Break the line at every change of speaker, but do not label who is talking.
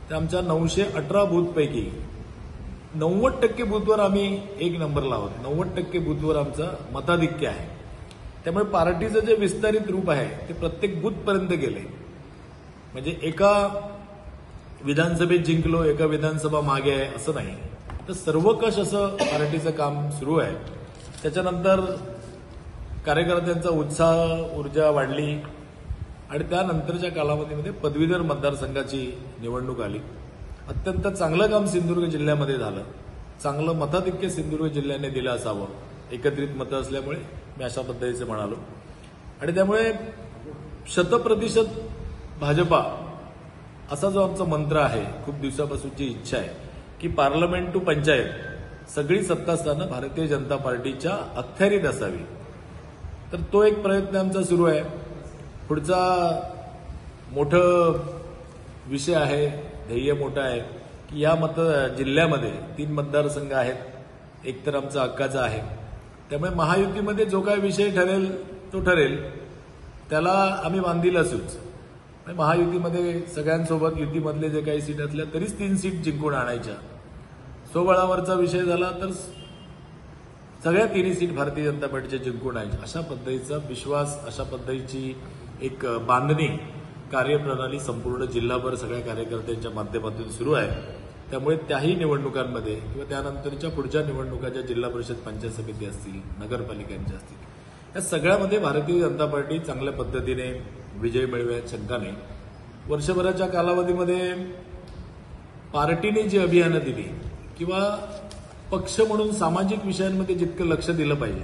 तर आमच्या 918 बूथपैकी 90% बूथवर आम्ही एक नंबरला आहोत. 90% बूथवर आमचं मताधिक्य आहे. त्यामुळे पार्टीचं जे विस्तारित रूप आहे ते प्रत्येक बूथपर्यंत गेले. म्हणजे एका विधानसभेत जिंकलो, एका विधानसभा मागे आहे असं नाही, तर सर्वकष असं पार्टीचं काम सुरू आहे. त्याच्यानंतर कार्यकर्त्यांचा उत्साह, ऊर्जा वाढली आणि त्यानंतरच्या कालावधीमध्ये पदवीधर मतदारसंघाची निवडणूक आली. अत्यंत चांगलं काम सिंधुदुर्ग जिल्ह्यामध्ये झालं. चांगलं मताधिक्य सिंधुदुर्ग जिल्ह्याने दिलं असावं. एकत्रित मतं असल्यामुळे मी अशा पद्धतीचे म्हणालो. आणि त्यामुळे 100% भाजपा असा जो आमचा मंत्र आहे, खूप दिवसापासूनची इच्छा आहे की पार्लमेंट टू पंचायत सगळी सत्तास्थानं भारतीय जनता पार्टीच्या अखत्यारीत असावी. तर तो एक प्रयत्न आमचा सुरू आहे. पुढचा मोठं विषय आहे, ध्येय मोठं आहे की या जिल्ह्यामध्ये 3 मतदारसंघ आहेत. एक तर आमचा हक्काचा आहे. त्यामुळे महायुतीमध्ये जो काय विषय ठरेल तो ठरेल, त्याला आम्ही बांधील असूच. महायुतीमध्ये सगळ्यांसोबत युतीमधले जे काही सीट असल्या तरीच 3 सीट जिंकून आणायच्या. स्वबळावरचा विषय झाला तर सगळ्या 3 सीट भारतीय जनता पार्टीच्या जिंकून आणायच्या. अशा पद्धतीचा विश्वास, अशा पद्धतीची एक बांधणी, कार्यप्रणाली संपूर्ण जिल्हाभर सगळ्या कार्यकर्त्यांच्या माध्यमातून सुरू आहे. त्यामुळे त्याही निवडणुकांमध्ये किंवा त्यानंतरच्या पुढच्या निवडणुका ज्या जिल्हा परिषद, पंचायत समिती असतील, नगरपालिकांच्या असतील, या सगळ्यामध्ये भारतीय जनता पार्टी चांगल्या पद्धतीने विजय मिळवण्यात शंका नाही. वर्षभराच्या कालावधीमध्ये पार्टीने जी अभियानं दिली किंवा पक्ष म्हणून सामाजिक विषयांमध्ये जितकं लक्ष दिलं पाहिजे